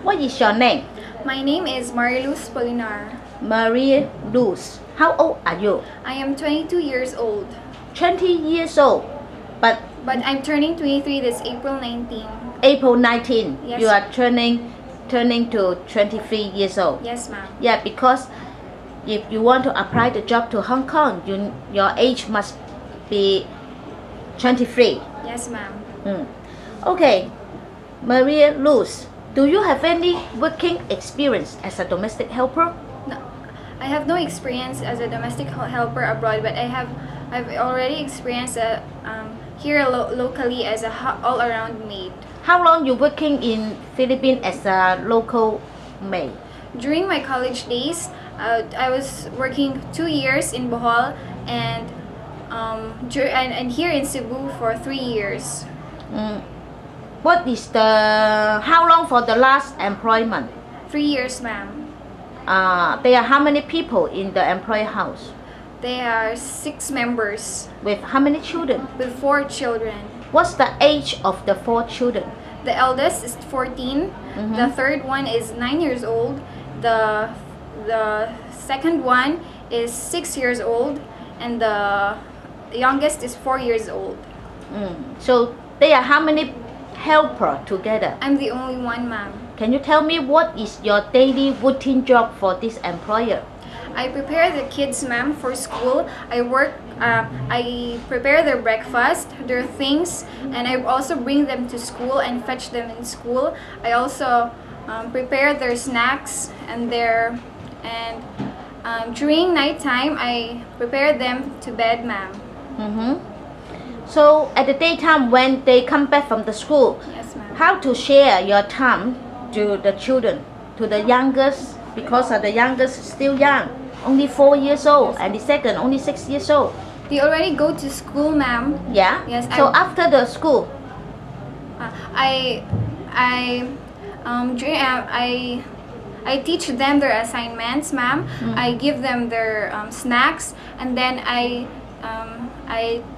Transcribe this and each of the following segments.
What is your name? My name is Mariluz Polinar. Marie Luz. How old are you? I am 22 years old, 20 years old. But but I'm turning 23 this April 19. April 19, Yes. you are turning to 23 years old. Yes, ma'am. Yeah, because if you want to apply the job to Hong Kong, your age must be 23. Yes, ma'am. Okay, Maria Luz, do you have any working experience as a domestic helper? No, I have no experience as a domestic helper abroad, but I've already experienced here locally as a all-around maid. How long you working in Philippines as a local maid? During my college days, I was working 2 years in Bohol and here in Cebu for 3 years. What is how long for the last employment? 3 years, ma'am. There are how many people in the employee house? There are 6 members With how many children? with 4 children. What's the age of the 4 children? The eldest is 14. The third one is 9 years old. The second one is 6 years old, and the youngest is 4 years old. So there are how many helper together? I'm the only one, ma'am. Can you tell me what is your daily routine job for this employer? I prepare the kids, ma'am, for school. I prepare their breakfast, their things, and I also bring them to school and fetch them in school. I also prepare their snacks and during nighttime I prepare them to bed, ma'am. So at the daytime when they come back from the school, Yes, ma'am. how to share your time to the children, to the youngest, because the youngest is still young, only 4 years old, and the second only 6 years old. They already go to school, ma'am. Yeah. Yes, So after the school, I teach them their assignments, ma'am. I give them their snacks, and then I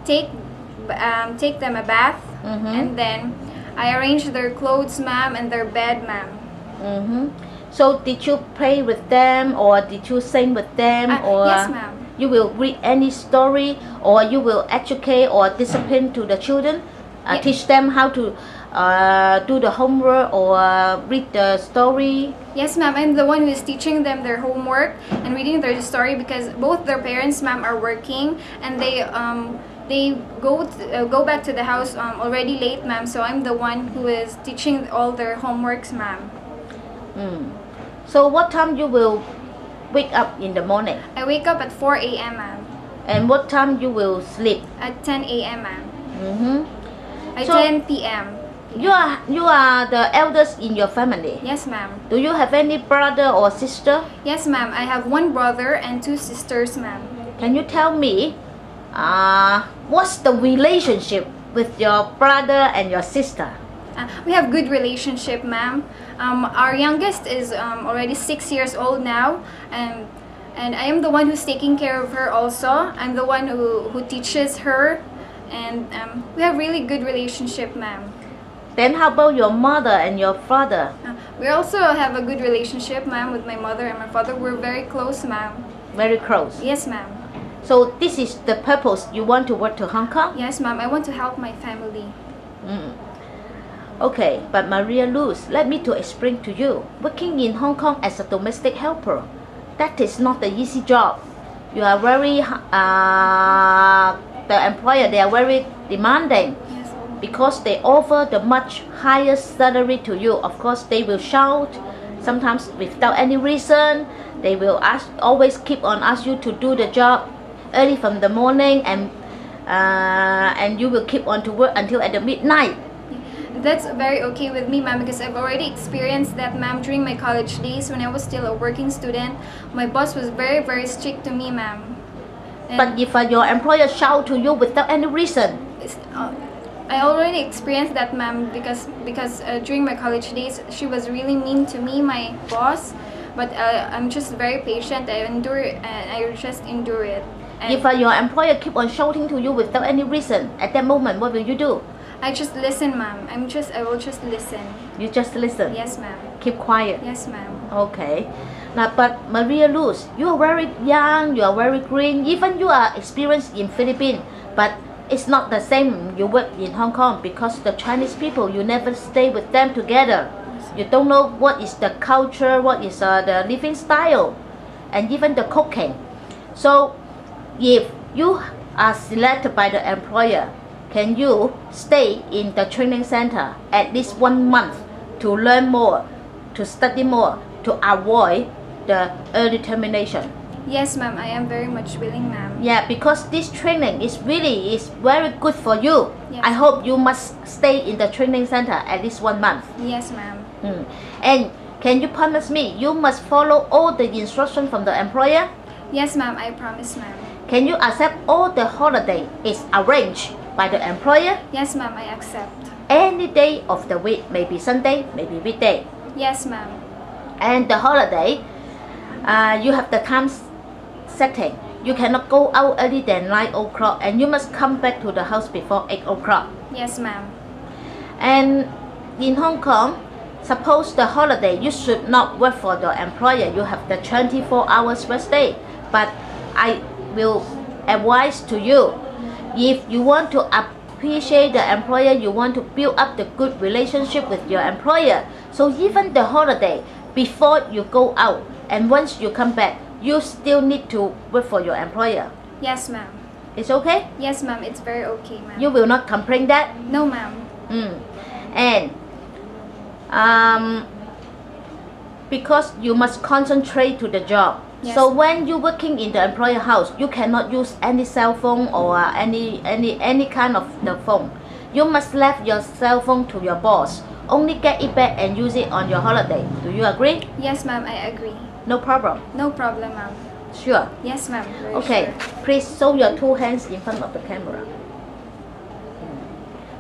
take them a bath, and then I arrange their clothes, ma'am, and their bed, ma'am. So did you play with them, or did you sing with them, or Yes, ma'am. you will read any story, or you will educate or discipline to the children, teach them how to do the homework or read the story? Yes, ma'am. I'm the one who is teaching them their homework and reading their story because both their parents, ma'am, are working, and they go back to the house already late, ma'am. So I'm the one who is teaching all their homeworks, ma'am. So what time you will wake up in the morning, I wake up at 4 a.m., ma'am. and what time you will sleep? At 10 a.m., ma'am. At So- 10 p.m. You are the eldest in your family. Yes, ma'am. Do you have any brother or sister? Yes, ma'am. I have 1 brother and 2 sisters, ma'am. Can you tell me what's the relationship with your brother and your sister? We have good relationship, ma'am. Our youngest is already 6 years old now, and I am the one who's taking care of her also. I'm the one who teaches her, and we have really good relationship, ma'am. Then how about your mother and your father? We also have a good relationship, ma'am, with my mother and my father. We're very close, ma'am. Very close. Yes, ma'am. So this is the purpose you want to work to Hong Kong? Yes, ma'am. I want to help my family. Okay, but Maria Luz, let me to explain to you. Working in Hong Kong as a domestic helper, that is not the easy job. You are very, the employer, they are very demanding, Yes. because they offer the much higher salary to you. Of course, they will shout, sometimes without any reason. They will always keep on ask you to do the job early from the morning, and you will keep on to work until at the midnight. That's very okay with me, ma'am, because I've already experienced that, ma'am, during my college days when I was still a working student. My boss was very, very strict to me, ma'am. But if your employer shout to you without any reason, I already experienced that, ma'am, because during my college days, she was really mean to me, my boss. But I'm just very patient. I just endure it. And if your employer keep on shouting to you without any reason, at that moment, what will you do? I just listen, ma'am. I will just listen. You just listen. Yes, ma'am. Keep quiet. Yes, ma'am. Okay. Now, but Maria Luz, you are very young. You are very green. Even you are experienced in Philippines, but it's not the same. You work in Hong Kong because the Chinese people, you never stay with them together. You don't know what is the culture, what is the living style, and even the cooking. So, if you are selected by the employer, can you stay in the training center at least 1 month to learn more, to study more, to avoid the early termination? Yes, ma'am. I am very much willing, ma'am. Yeah, because this training is very good for you. Yes. I hope you must stay in the training center at least 1 month. Yes, ma'am. And can you promise me you must follow all the instructions from the employer? Yes, ma'am. I promise, ma'am. Can you accept all the holiday is arranged by the employer? Yes, ma'am. I accept. Any day of the week, maybe Sunday, maybe weekday. Yes, ma'am. And the holiday, you have the time setting. You cannot go out early than 9 o'clock, and you must come back to the house before 8 o'clock. Yes, ma'am. And in Hong Kong, suppose the holiday, you should not work for the employer. You have the 24 hours rest day. But I will advise to you, if you want to appreciate the employer, you want to build up the good relationship with your employer. So even the holiday, before you go out and once you come back, you still need to work for your employer. Yes, ma'am. It's okay? Yes, ma'am. It's very okay, ma'am. You will not complain that? No, ma'am. And because you must concentrate to the job. Yes. So when you're working in the employer house, you cannot use any cell phone or any kind of the phone. You must leave your cell phone to your boss. Only get it back and use it on your holiday. Do you agree? Yes, ma'am. I agree. No problem. No problem, ma'am. Sure. Yes, ma'am. Very Okay. sure. Please show your 2 hands in front of the camera.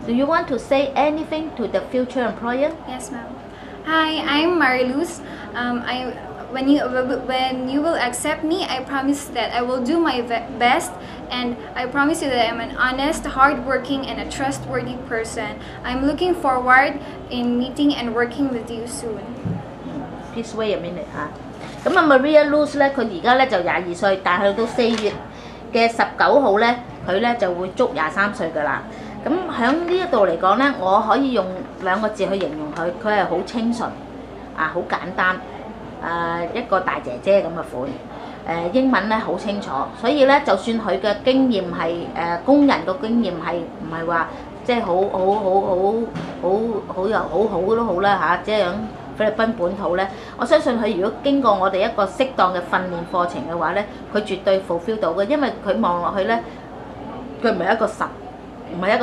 Do you want to say anything to the future employer? Yes, ma'am. Hi, I'm Mariluz. When you will accept me, I promise that I will do my best, and I promise you that I'm an honest, hardworking, and a trustworthy person. I'm looking forward in meeting and working with you soon. Please wait a minute 嚇。咁啊，Maria Luz 咧，佢而家咧就22歲，但係去到4月嘅19號咧，佢咧就會足23歲㗎啦。咁喺呢一度嚟講咧，我可以用2個字去形容佢，佢係好清純，好簡單，一個大姐姐咁嘅款。英文咧好清楚，所以咧就算佢嘅經驗係工人嘅經驗係唔係話即係好都好啦嚇，即係響菲律賓本土咧，我相信佢如果經過我哋一個適當嘅訓練課程嘅話咧，佢絕對 fulfill 到嘅，因為佢望落去咧，佢唔係一個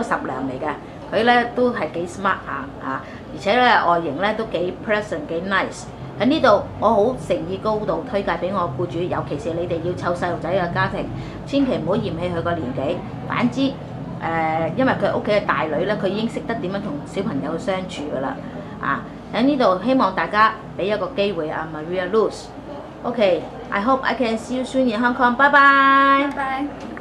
十娘嚟嘅，佢咧都係幾 smart 嚇，而且咧外形咧都幾 pleasant 幾 nice。喺呢度我好誠意高度推介俾我僱主，尤其是你哋要湊細路仔嘅家庭，千祈唔好嫌棄佢個年紀。反之因為佢屋企嘅大女咧，佢已經識得點樣同小朋友相處㗎啦。喺呢度希望大家俾一個機會Maria Luz。Okay, I hope I can see you soon in Hong Kong. Bye bye. Bye bye.